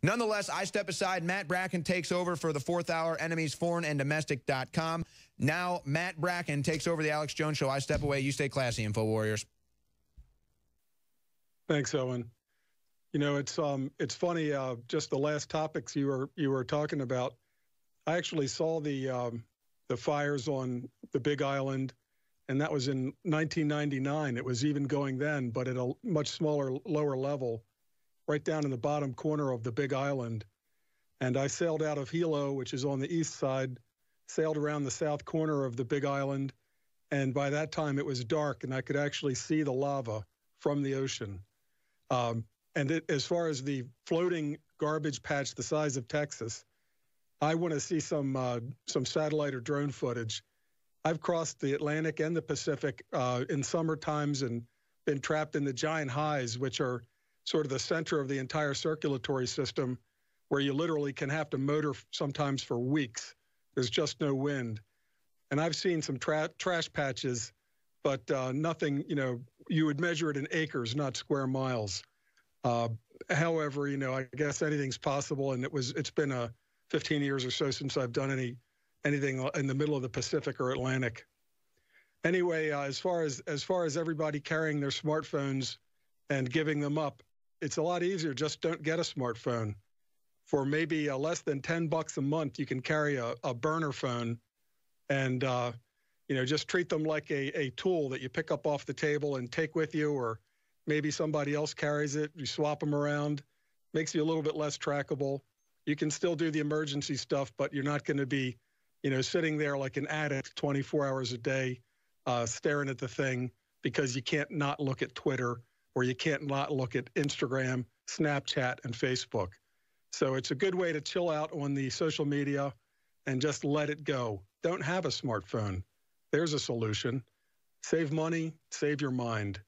Nonetheless, I step aside. Matt Bracken takes over for the fourth hour, enemiesforeignanddomestic.com. Now, Matt Bracken takes over the Alex Jones Show. I step away. You stay classy, InfoWarriors. Thanks, Owen. You know, it's funny. Just the last topics you were talking about. I actually saw the fires on the Big Island, and that was in 1999. It was even going then, but at a much smaller, lower level, right down in the bottom corner of the Big Island. And I sailed out of Hilo, which is on the east side, sailed around the south corner of the Big Island, and by that time it was dark, and I could actually see the lava from the ocean. As far as the floating garbage patch the size of Texas, I want to see some satellite or drone footage. I've crossed the Atlantic and the Pacific in summer times and been trapped in the giant highs, which are sort of the center of the entire circulatory system, where you literally can have to motor sometimes for weeks. There's just no wind. And I've seen some trash patches, but nothing, you know, you would measure it in acres, not square miles. However, you know, I guess anything's possible, and it's been 15 years or so since I've done anything in the middle of the Pacific or Atlantic. Anyway, as far as everybody carrying their smartphones and giving them up, it's a lot easier. Just don't get a smartphone. For maybe less than $10 a month, you can carry a burner phone, and you know, just treat them like a tool that you pick up off the table and take with you, or maybe somebody else carries it. You swap them around. Makes you a little bit less trackable. You can still do the emergency stuff, but you're not going to be, you know, sitting there like an addict 24 hours a day, staring at the thing because you can't not look at Twitter, or you can't not look at Instagram, Snapchat, and Facebook. So it's a good way to chill out on the social media and just let it go. Don't have a smartphone. There's a solution. Save money, save your mind.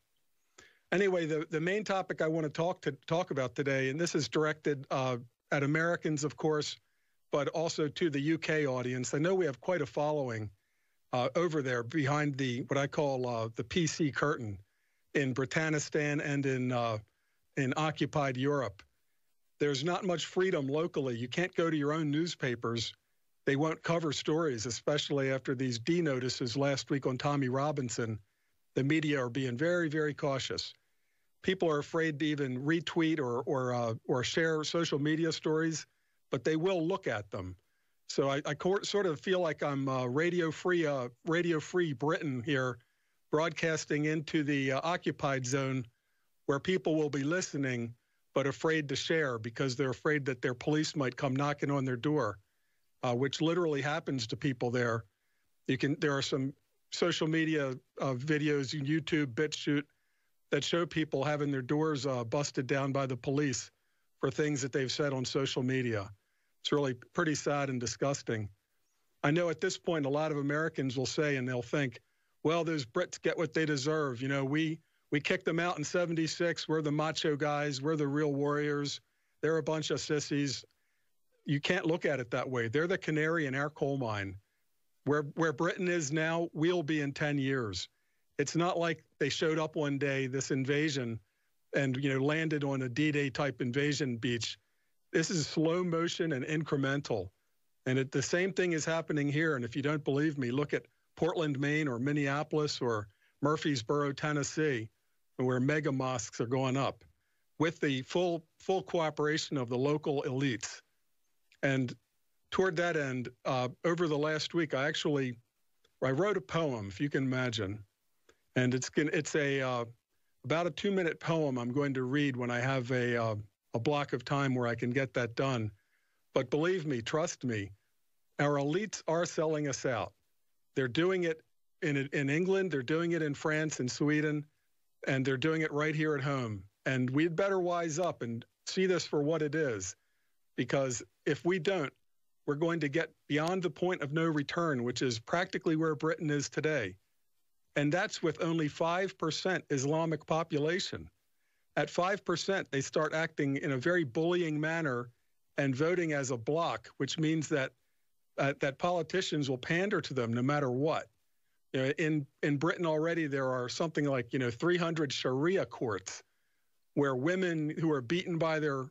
Anyway, the main topic I want to talk about today, and this is directed at Americans, of course, but also to the UK audience. I know we have quite a following over there behind what I call the PC curtain in Britannistan and in occupied Europe. There's not much freedom locally. You can't go to your own newspapers. They won't cover stories, especially after these D notices last week on Tommy Robinson. The media are being very, very cautious. People are afraid to even retweet or share social media stories, but they will look at them. So I sort of feel like I'm radio free Britain here, broadcasting into the occupied zone, where people will be listening but afraid to share because they're afraid that their police might come knocking on their door, which literally happens to people there. There are some social media videos, YouTube, BitChute, that show people having their doors busted down by the police for things that they've said on social media. It's really pretty sad and disgusting. I know at this point a lot of Americans will say, and they'll think, well, those Brits get what they deserve. You know, we kicked them out in '76. We're the macho guys. We're the real warriors. They're a bunch of sissies. You can't look at it that way. They're the canary in our coal mine. Where Britain is now, we'll be in 10 years. It's not like they showed up one day, this invasion, and, you know, landed on a D-Day type invasion beach. This is slow motion and incremental. And the same thing is happening here. And if you don't believe me, look at Portland, Maine, or Minneapolis, or Murfreesboro, Tennessee, where mega mosques are going up with the full cooperation of the local elites. And toward that end, over the last week, I wrote a poem, if you can imagine. And it's about a 2-minute poem I'm going to read when I have a block of time where I can get that done. But believe me, trust me, our elites are selling us out. They're doing it in England, they're doing it in France and Sweden, and they're doing it right here at home. And we'd better wise up and see this for what it is, because if we don't, we're going to get beyond the point of no return, which is practically where Britain is today. And that's with only 5% Islamic population. At 5%, they start acting in a very bullying manner and voting as a bloc, which means that that politicians will pander to them no matter what. You know, in Britain already, there are something like 300 Sharia courts where women who are beaten by their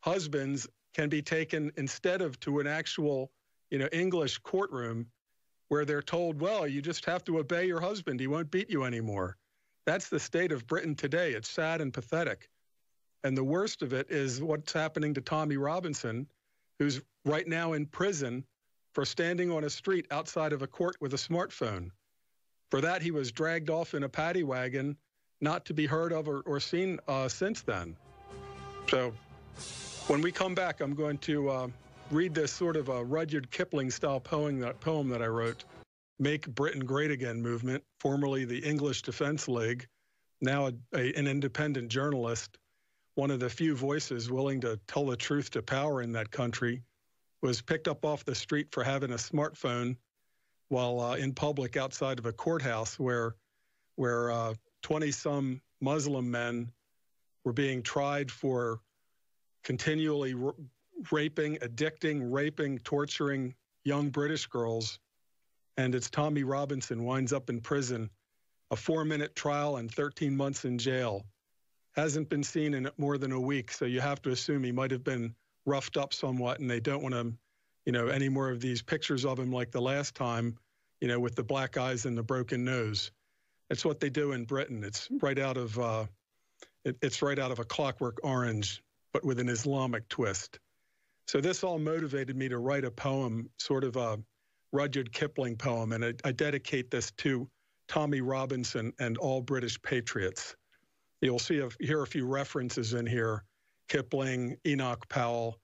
husbands can be taken instead of to an actual, English courtroom where they're told, well, you just have to obey your husband. He won't beat you anymore. That's the state of Britain today. It's sad and pathetic. And the worst of it is what's happening to Tommy Robinson, who's right now in prison for standing on a street outside of a court with a smartphone. For that, he was dragged off in a paddy wagon, not to be heard of or seen since then. So when we come back, I'm going to read this sort of a Rudyard Kipling-style poem that I wrote, Make Britain Great Again movement, formerly the English Defense League, now an independent journalist, one of the few voices willing to tell the truth to power in that country, was picked up off the street for having a smartphone while in public outside of a courthouse where 20-some Muslim men were being tried for continually raping, torturing young British girls. And it's Tommy Robinson winds up in prison, a 4-minute trial and 13 months in jail. Hasn't been seen in more than a week, so you have to assume he might have been roughed up somewhat, and they don't want to, any more of these pictures of him like the last time, with the black eyes and the broken nose. It's what they do in Britain. It's right out of A Clockwork Orange, but with an Islamic twist. So this all motivated me to write a poem, sort of a Rudyard Kipling poem, and I dedicate this to Tommy Robinson and all British patriots. You'll hear a few references in here: Kipling, Enoch Powell,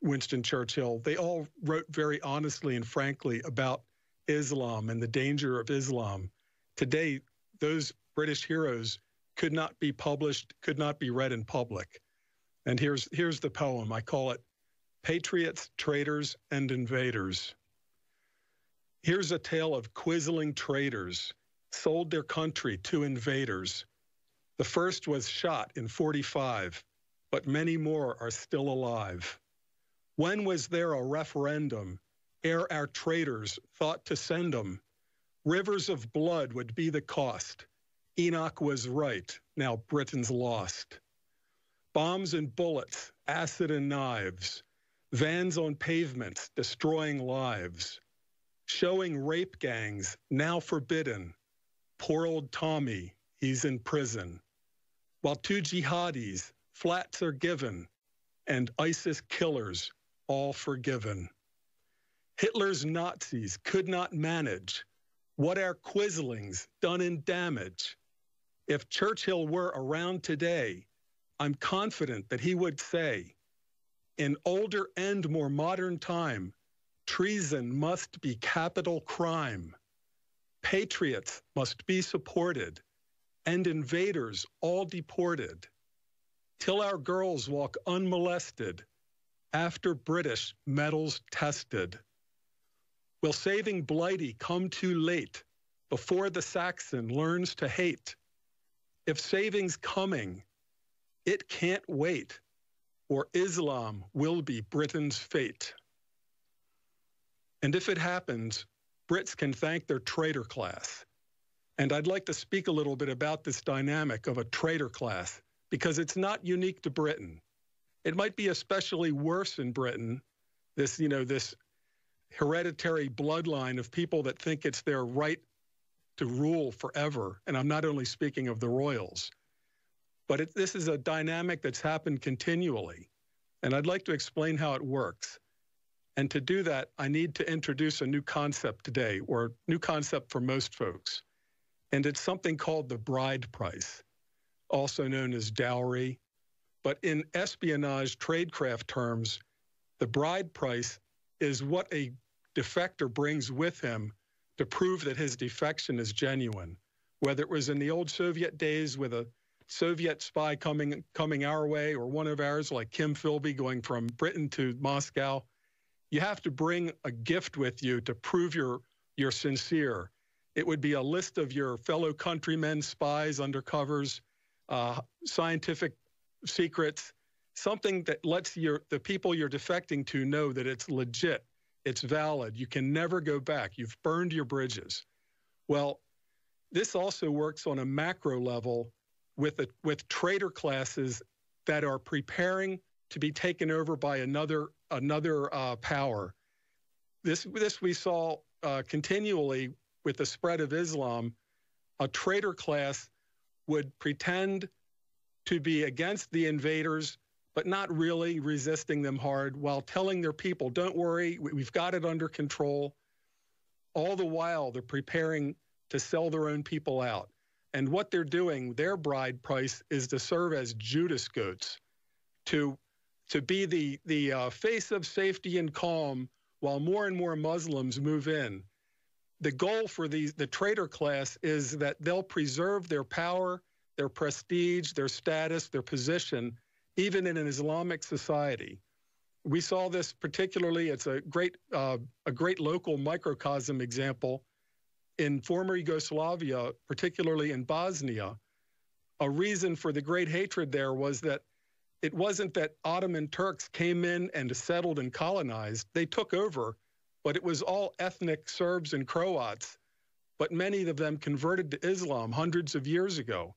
Winston Churchill. They all wrote very honestly and frankly about Islam and the danger of Islam. Today, those British heroes could not be published, could not be read in public. And here's the poem. I call it Patriots, Traitors, and Invaders. Here's a tale of quisling traitors, sold their country to invaders. The first was shot in 45, but many more are still alive. When was there a referendum, ere our traitors thought to send 'em? Rivers of blood would be the cost. Enoch was right, now Britain's lost. Bombs and bullets, acid and knives, vans on pavements destroying lives, showing rape gangs now forbidden. Poor old Tommy, he's in prison. While two jihadis, flats are given, and ISIS killers all forgiven. Hitler's Nazis could not manage what our quislings done in damage. If Churchill were around today, I'm confident that he would say, in older and more modern time, treason must be capital crime. Patriots must be supported, and invaders all deported, till our girls walk unmolested, after British medals tested. Will saving Blighty come too late, before the Saxon learns to hate? If saving's coming, it can't wait, or Islam will be Britain's fate. And if it happens, Brits can thank their traitor class. And I'd like to speak a little bit about this dynamic of a traitor class, because it's not unique to Britain. It might be especially worse in Britain, this hereditary bloodline of people that think it's their right to rule forever. And I'm not only speaking of the royals, but this is a dynamic that's happened continually. And I'd like to explain how it works. And to do that, I need to introduce a new concept today, or new concept for most folks. And it's something called the bride price, also known as dowry. But in espionage tradecraft terms, the bride price is what a defector brings with him to prove that his defection is genuine. Whether it was in the old Soviet days with a Soviet spy coming our way, or one of ours like Kim Philby going from Britain to Moscow, you have to bring a gift with you to prove you're sincere. It would be a list of your fellow countrymen, spies, undercovers, scientific secrets, something that lets the people you're defecting to know that it's legit, it's valid, you can never go back, you've burned your bridges. Well, this also works on a macro level with traitor classes that are preparing to be taken over by another power. This we saw continually with the spread of Islam. A traitor class would pretend to be against the invaders, but not really resisting them hard, while telling their people, don't worry, we've got it under control. All the while, they're preparing to sell their own people out. And what they're doing, their bride price, is to serve as Judas goats, to be the face of safety and calm while more and more Muslims move in. The goal for the traitor class is that they'll preserve their power, their prestige, their status, their position, even in an Islamic society. We saw this particularly, it's a great local microcosm example in former Yugoslavia, particularly in Bosnia. A reason for the great hatred there was that it wasn't that Ottoman Turks came in and settled and colonized. They took over, but it was all ethnic Serbs and Croats. But many of them converted to Islam hundreds of years ago.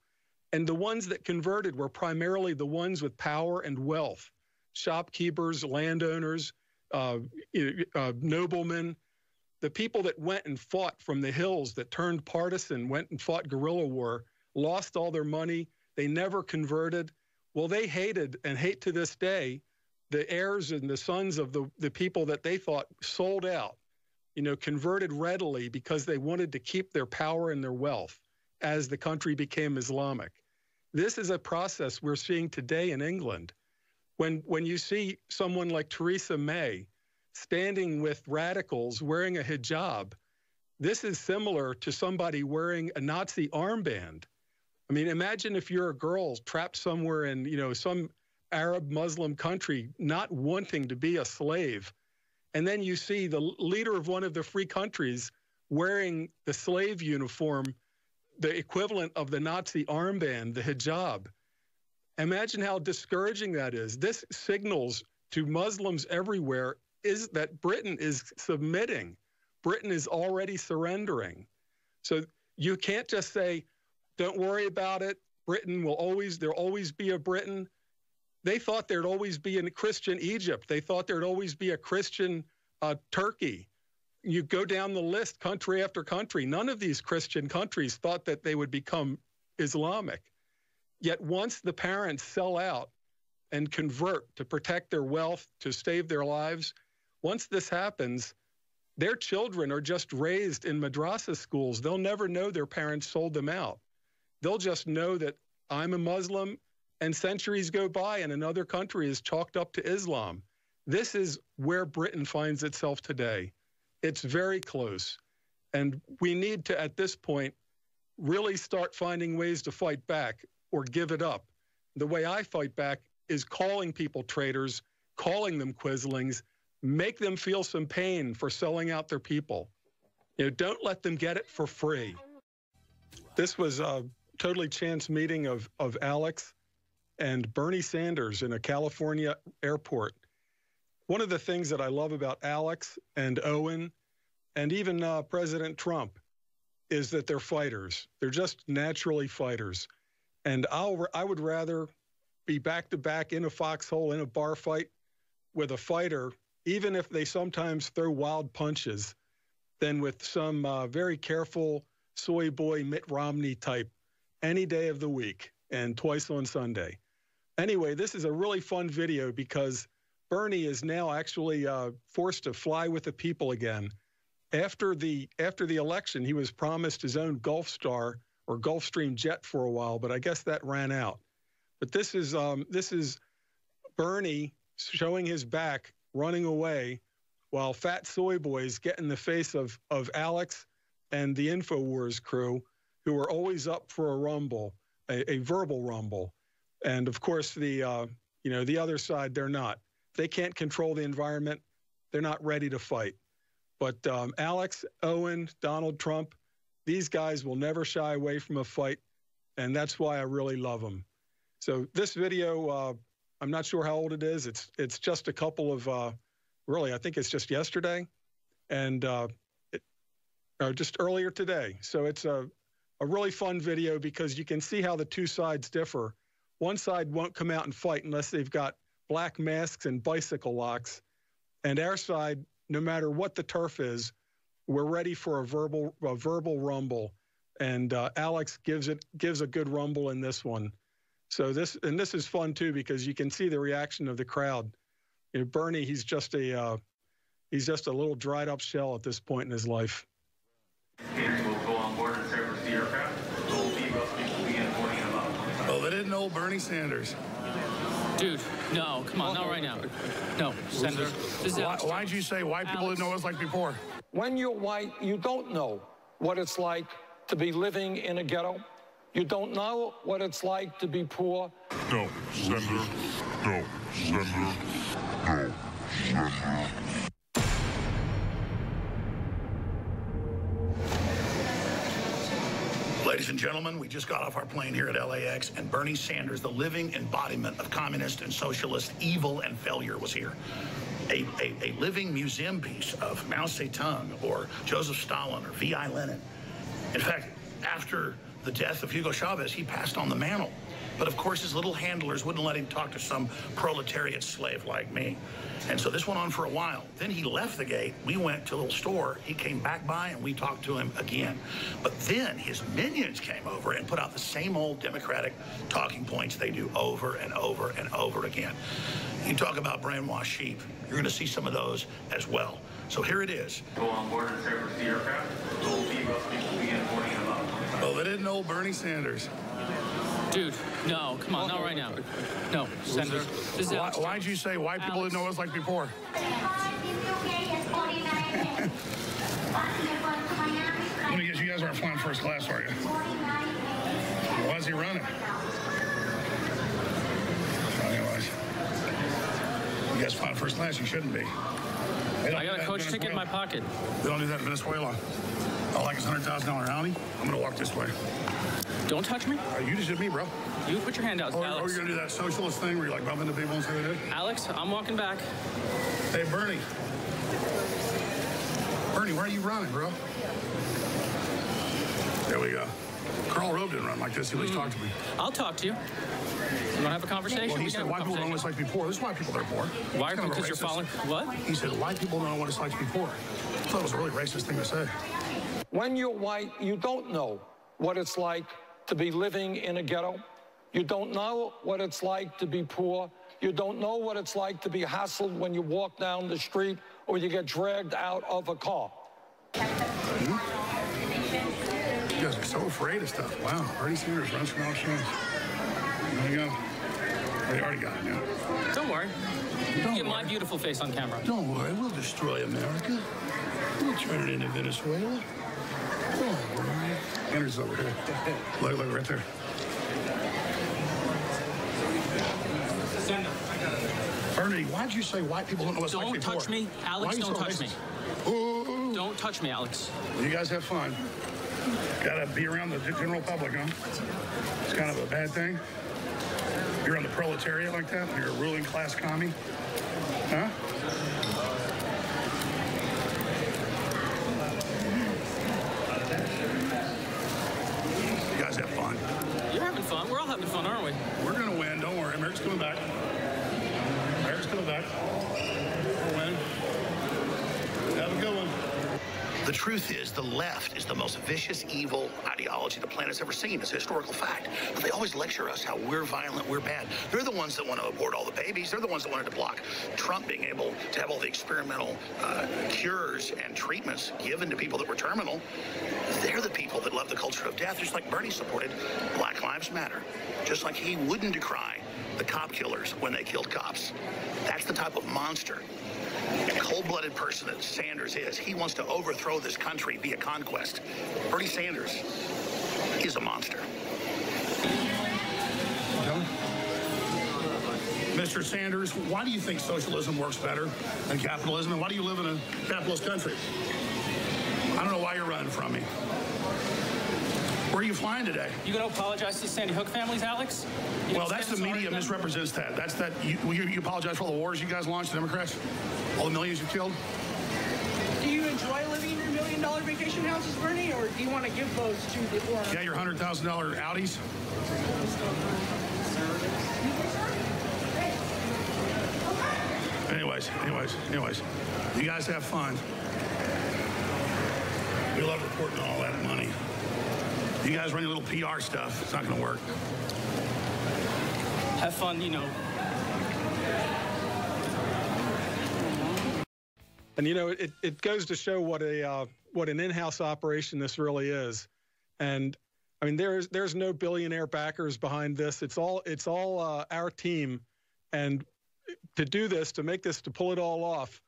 And the ones that converted were primarily the ones with power and wealth: shopkeepers, landowners, noblemen. The people that went and fought from the hills, that turned partisan, went and fought guerrilla war, lost all their money. They never converted. Well, they hated and hate to this day the heirs and the sons of the people that they thought sold out, converted readily because they wanted to keep their power and their wealth as the country became Islamic. This is a process we're seeing today in England. When you see someone like Theresa May standing with radicals wearing a hijab, this is similar to somebody wearing a Nazi armband. I mean, imagine if you're a girl trapped somewhere in, some Arab Muslim country not wanting to be a slave, and then you see the leader of one of the free countries wearing the slave uniform, the equivalent of the Nazi armband, the hijab. Imagine how discouraging that is. This signals to Muslims everywhere is that Britain is submitting. Britain is already surrendering. So you can't just say, don't worry about it. There'll always be a Britain. They thought there'd always be a Christian Egypt. They thought there'd always be a Christian Turkey. You go down the list, country after country. None of these Christian countries thought that they would become Islamic. Yet once the parents sell out and convert to protect their wealth, to save their lives, once this happens, their children are just raised in madrasa schools. They'll never know their parents sold them out. They'll just know that I'm a Muslim, and centuries go by and another country is chalked up to Islam. This is where Britain finds itself today. It's very close. And we need to, at this point, really start finding ways to fight back or give it up. The way I fight back is calling people traitors, calling them quislings, make them feel some pain for selling out their people. Don't let them get it for free. This was a totally chance meeting of Alex and Bernie Sanders in a California airport. One of the things that I love about Alex and Owen and even President Trump is that they're fighters. They're just naturally fighters. And I would rather be back-to-back in a foxhole in a bar fight with a fighter, even if they sometimes throw wild punches, than with some very careful soy boy Mitt Romney type any day of the week and twice on Sunday. Anyway, this is a really fun video because Bernie is now actually forced to fly with the people again. After the election, he was promised his own Gulfstar or Gulfstream jet for a while, but I guess that ran out. But this is Bernie showing his back, running away, while fat soy boys get in the face of Alex and the InfoWars crew, who are always up for a rumble, a verbal rumble. And of course, the other side, they're not. They can't control the environment. They're not ready to fight. But Alex, Owen, Donald Trump, these guys will never shy away from a fight, and that's why I really love them. So this video, I'm not sure how old it is. It's just a couple of, really, I think it's just yesterday, and just earlier today. So it's a really fun video because you can see how the two sides differ. One side won't come out and fight unless they've got black masks and bicycle locks. And our side, no matter what the turf is, we're ready for a verbal rumble. And Alex gives a good rumble in this one. So this is fun too, because you can see the reaction of the crowd. You know, Bernie, he's just a little dried up shell at this point in his life. Gators will go on board and service the aircraft. We'll be roughly begin boarding in about 25. Oh, they didn't know Bernie Sanders. Dude, no, come on, not right now. No, Senator. Why'd you say white people didn't know what it was like before? When you're white, you don't know what it's like to be living in a ghetto. You don't know what it's like to be poor. No, Senator. No, Senator. No, Senator. Ladies and gentlemen, we just got off our plane here at LAX, and Bernie Sanders, the living embodiment of communist and socialist evil and failure, was here. A living museum piece of Mao Zedong or Joseph Stalin or V.I. Lenin. In fact, after the death of Hugo Chavez, he passed on the mantle. But of course, his little handlers wouldn't let him talk to some proletariat slave like me. And so this went on for a while. Then he left the gate. We went to a little store. He came back by and we talked to him again. But then his minions came over and put out the same old Democratic talking points they do over and over and over again. You talk about brainwashed sheep. You're going to see some of those as well. So here it is. Go on board and service the aircraft. We'll be roughly begin boarding in about 25. Oh, they didn't know Bernie Sanders. Dude, no, come on, not right now. No, Senator. Why'd you say white people didn't know what it was like before? Let me guess, you guys aren't flying first class, are you? Why is he running? Anyways, you guys flying first class, you shouldn't be. I got a coach ticket in my pocket. They don't do that in Venezuela. All like his $100,000 Audi. I'm going to walk this way. Don't touch me. You just hit me, bro. You put your hand out, Alex. Oh, you're going to do that socialist thing where you like bump into people and say they did? Alex, I'm walking back. Hey, Bernie. Bernie, where are you running, bro? There we go. Karl Rove didn't run like this. He at least talked to me. I'll talk to you. You want to have a conversation? Well, he said white people don't know what it's like before. This is why people are poor. Why? Because you're following... What? He said white people don't know what it's like before. I thought it was a really racist thing to say. When you're white, you don't know what it's like to be living in a ghetto. You don't know what it's like to be poor. You don't know what it's like to be hassled when you walk down the street or you get dragged out of a car. You guys are so afraid of stuff. Wow, Bernie Sanders runs from all shows. There you go. They already got it now. Don't worry. Get my beautiful face on camera. Don't worry, we'll destroy America. We'll turn it into Venezuela. Don't worry. Sanders over here. Look right there. Bernie, why'd you say white people don't know what's like before? Don't touch me. Alex, don't touch me. Ooh. Don't touch me, Alex. Well, you guys have fun. Gotta be around the general public, huh? It's kind of a bad thing. You're on the proletariat like that? You're a ruling class commie? Huh? You guys have fun. You're having fun. We're all having fun, aren't we? We're gonna win. Don't worry. America's coming back. America's coming back. We'll win. Have a good one. The truth is, the left is the most vicious, evil ideology the planet's ever seen. It's a historical fact. But they always lecture us how we're violent, we're bad. They're the ones that want to abort all the babies. They're the ones that wanted to block Trump being able to have all the experimental cures and treatments given to people that were terminal. They're the people that love the culture of death, just like Bernie supported Black Lives Matter. Just like he wouldn't decry the cop killers when they killed cops. That's the type of monster and cold-blooded person that Sanders is. He wants to overthrow this country via conquest. Bernie Sanders is a monster. Mr. Sanders, why do you think socialism works better than capitalism, and why do you live in a capitalist country? I don't know why you're running from me. Where are you flying today? You gonna apologize to the Sandy Hook families, Alex? Well, that's the media misrepresents that. That's that. You apologize for all the wars you guys launched, the Democrats? All the millions you killed? Do you enjoy living in your $1 million vacation houses, Bernie, or do you want to give those to the poor? Yeah, your $100,000 Audis? anyways, you guys have fun. We love reporting all that money. You guys run your little PR stuff. It's not going to work. Have fun, you know. And, you know, it goes to show what an in-house operation this really is. And, I mean, there's no billionaire backers behind this. It's all our team. And to do this, to pull it all off,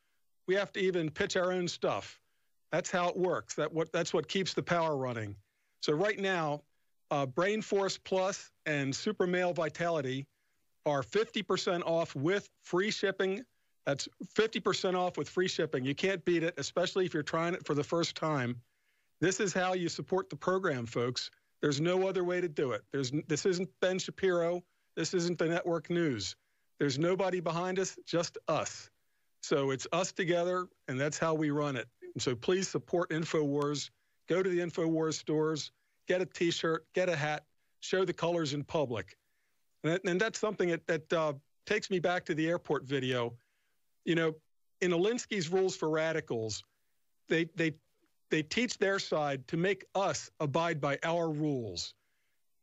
we have to even pitch our own stuff. That's how it works. That's what keeps the power running. So right now, Brain Force Plus and Super Male Vitality are 50% off with free shipping. That's 50% off with free shipping. You can't beat it, especially if you're trying it for the first time. This is how you support the program, folks. There's no other way to do it. This isn't Ben Shapiro. This isn't the network news. There's nobody behind us, just us. So it's us together, and that's how we run it. And so please support InfoWars. Go to the InfoWars stores, get a T-shirt, get a hat, show the colors in public. And that's something that takes me back to the airport video. You know, in Alinsky's Rules for Radicals, they teach their side to make us abide by our rules,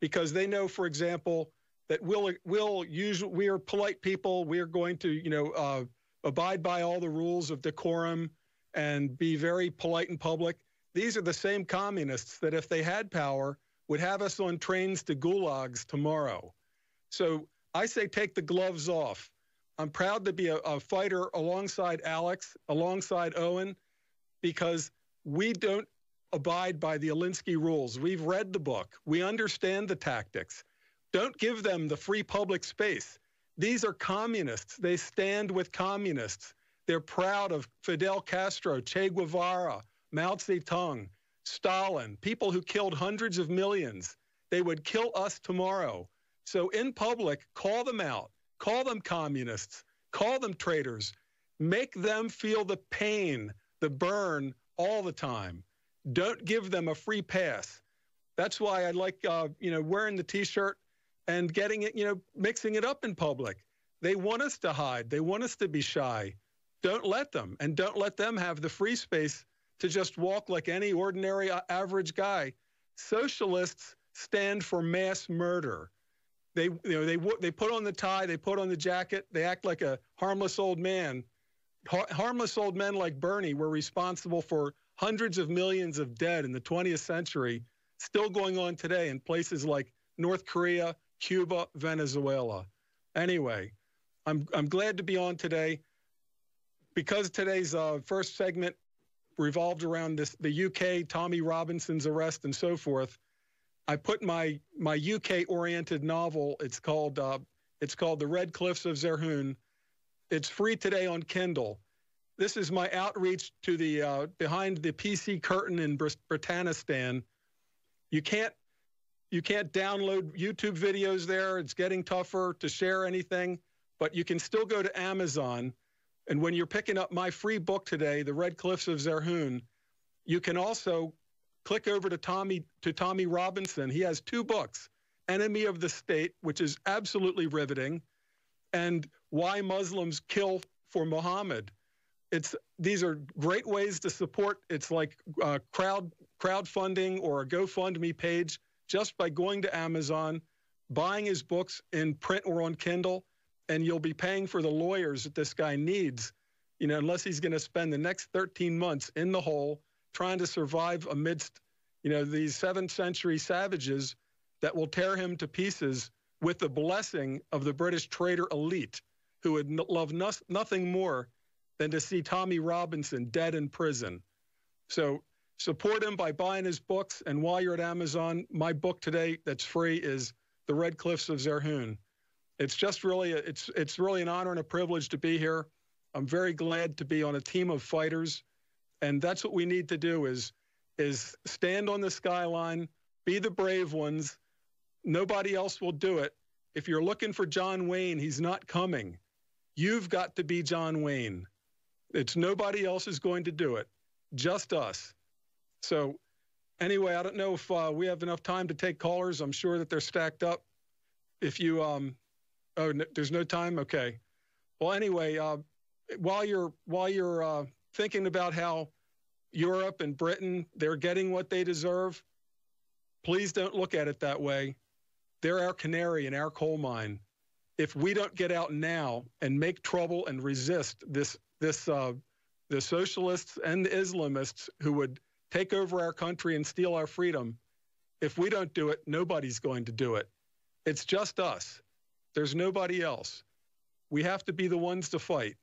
because they know, for example, that we are polite people. We are going to, abide by all the rules of decorum and be very polite in public. These are the same communists that, if they had power, would have us on trains to gulags tomorrow. So I say take the gloves off. I'm proud to be a fighter alongside Alex, alongside Owen, because we don't abide by the Alinsky rules. We've read the book. We understand the tactics. Don't give them the free public space. These are communists. They stand with communists. They're proud of Fidel Castro, Che Guevara, Mao Zedong, Stalin, people who killed hundreds of millions. They would kill us tomorrow. So in public, call them out. Call them communists. Call them traitors. Make them feel the pain, the burn all the time. Don't give them a free pass. That's why I like, wearing the T-shirt and getting it, mixing it up in public. They want us to hide. They want us to be shy. Don't let them, and don't let them have the free space to just walk like any ordinary average guy. Socialists stand for mass murder. They put on the tie, they put on the jacket, they act like a harmless old man. Harmless old men like Bernie were responsible for hundreds of millions of dead in the 20th century, still going on today in places like North Korea, Cuba, Venezuela. Anyway, I'm glad to be on today. Because today's first segment revolved around the UK, Tommy Robinson's arrest and so forth, I put my UK-oriented novel. It's called The Red Cliffs of Zerhoon. It's free today on Kindle. This is my outreach to the behind the PC curtain in Britannistan. You can't download YouTube videos there. It's getting tougher to share anything, but you can still go to Amazon. And when you're picking up my free book today, The Red Cliffs of Zerhoon, you can also click over to Tommy Robinson. He has 2 books, Enemy of the State, which is absolutely riveting, and Why Muslims Kill for Muhammad. These are great ways to support. It's like crowdfunding or a GoFundMe page just by going to Amazon, buying his books in print or on Kindle, and you'll be paying for the lawyers that this guy needs, unless he's going to spend the next 13 months in the hole trying to survive amidst, these 7th century savages that will tear him to pieces with the blessing of the British traitor elite, who would love nothing more than to see Tommy Robinson dead in prison. So support him by buying his books. And while you're at Amazon, my book today that's free is The Red Cliffs of Zerhoon. It's just really, it's really an honor and a privilege to be here. I'm very glad to be on a team of fighters. And that's what we need to do is stand on the skyline, be the brave ones. Nobody else will do it. If you're looking for John Wayne, he's not coming. You've got to be John Wayne. It's nobody else is going to do it, just us. So anyway, I don't know if we have enough time to take callers. I'm sure that they're stacked up. If you, there's no time? Okay. Well, anyway, while you're thinking about how Europe and Britain, they're getting what they deserve, please don't look at it that way. They're our canary in our coal mine. If we don't get out now and make trouble and resist the socialists and the Islamists who would take over our country and steal our freedom, if we don't do it, nobody's going to do it. It's just us. There's nobody else. We have to be the ones to fight.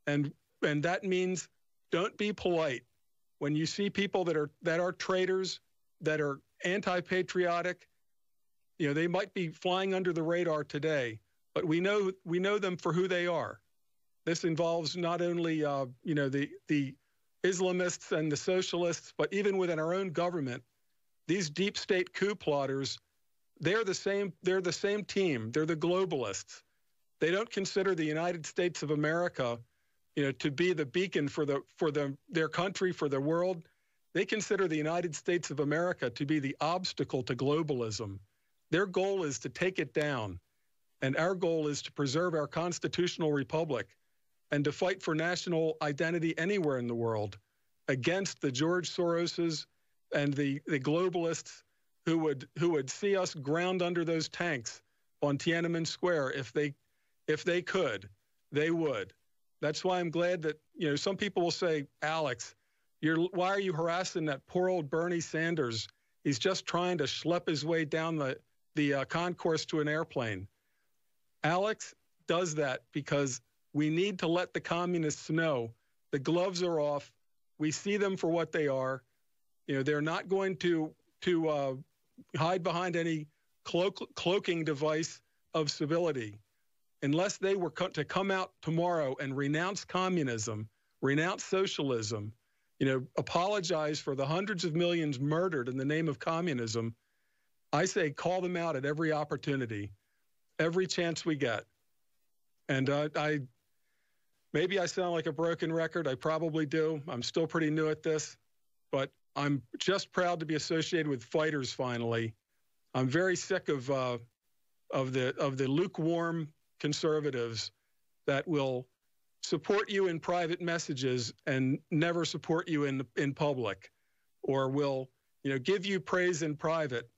And that means don't be polite. When you see people that are traitors, that are anti-patriotic, they might be flying under the radar today, but we know them for who they are. This involves not only the Islamists and the socialists, but even within our own government, these deep state coup plotters, they're the same team. They're the globalists. They don't consider the United States of America, to be the beacon for their country, for the world. They consider the United States of America to be the obstacle to globalism. Their goal is to take it down. And our goal is to preserve our constitutional republic and to fight for national identity anywhere in the world against the George Soroses and the globalists who would see us ground under those tanks on Tiananmen Square. If they could, they would. That's why I'm glad that, some people will say, Alex, why are you harassing that poor old Bernie Sanders? He's just trying to schlep his way down the concourse to an airplane. Alex does that because we need to let the communists know the gloves are off. We see them for what they are. They're not going to hide behind any cloaking device of civility. Unless they were to come out tomorrow and renounce communism, renounce socialism, apologize for the hundreds of millions murdered in the name of communism, I say call them out at every opportunity, every chance we get. And maybe I sound like a broken record. I probably do. I'm still pretty new at this, but I'm just proud to be associated with fighters finally. I'm very sick of the lukewarm conservatives that will support you in private messages and never support you in public, or will give you praise in private,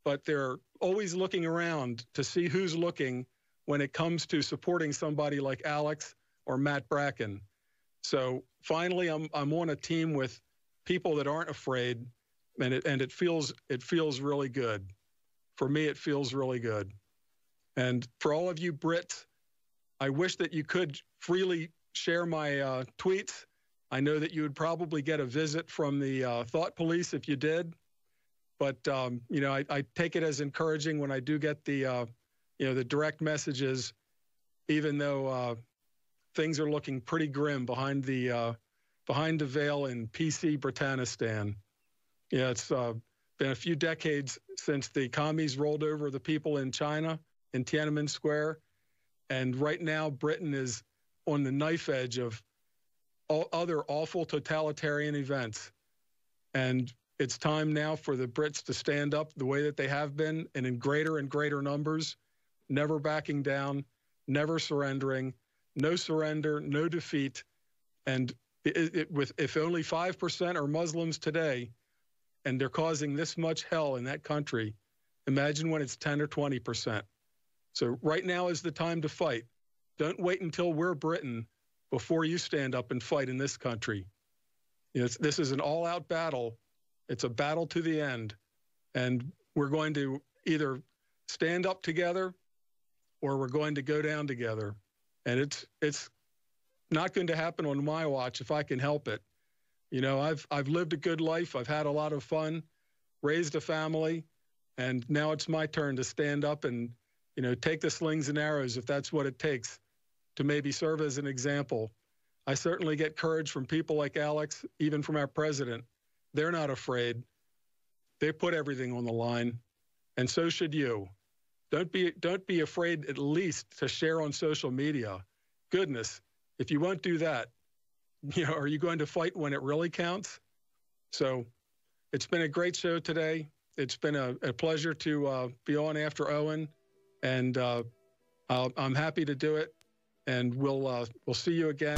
but they're always looking around to see who's looking when it comes to supporting somebody like Alex or Matt Bracken. So finally, I'm on a team with people that aren't afraid, and it feels really good. For me, it feels really good. And for all of you Brits, I wish that you could freely share my tweets. I know that you would probably get a visit from the thought police if you did. But, I take it as encouraging when I do get the direct messages, even though things are looking pretty grim behind the veil in PC Britannistan. It's been a few decades since the commies rolled over the people in China in Tiananmen Square. And right now, Britain is on the knife edge of other awful totalitarian events. And it's time now for the Brits to stand up the way that they have been, and in greater and greater numbers, never backing down, never surrendering, no surrender, no defeat. And if only 5% are Muslims today, and they're causing this much hell in that country, imagine when it's 10 or 20%. So right now is the time to fight. Don't wait until we're Britain before you stand up and fight in this country. This is an all-out battle. It's a battle to the end. And we're going to either stand up together or we're going to go down together. And it's not going to happen on my watch if I can help it. I've lived a good life. I've had a lot of fun, raised a family, and now it's my turn to stand up and take the slings and arrows if that's what it takes to maybe serve as an example. I certainly get courage from people like Alex, even from our president. They're not afraid. They put everything on the line, and so should you. Don't be afraid at least to share on social media. Goodness, if you won't do that, are you going to fight when it really counts? So it's been a great show today. It's been a pleasure to be on after Owen. And I'm happy to do it. and we'll see you again.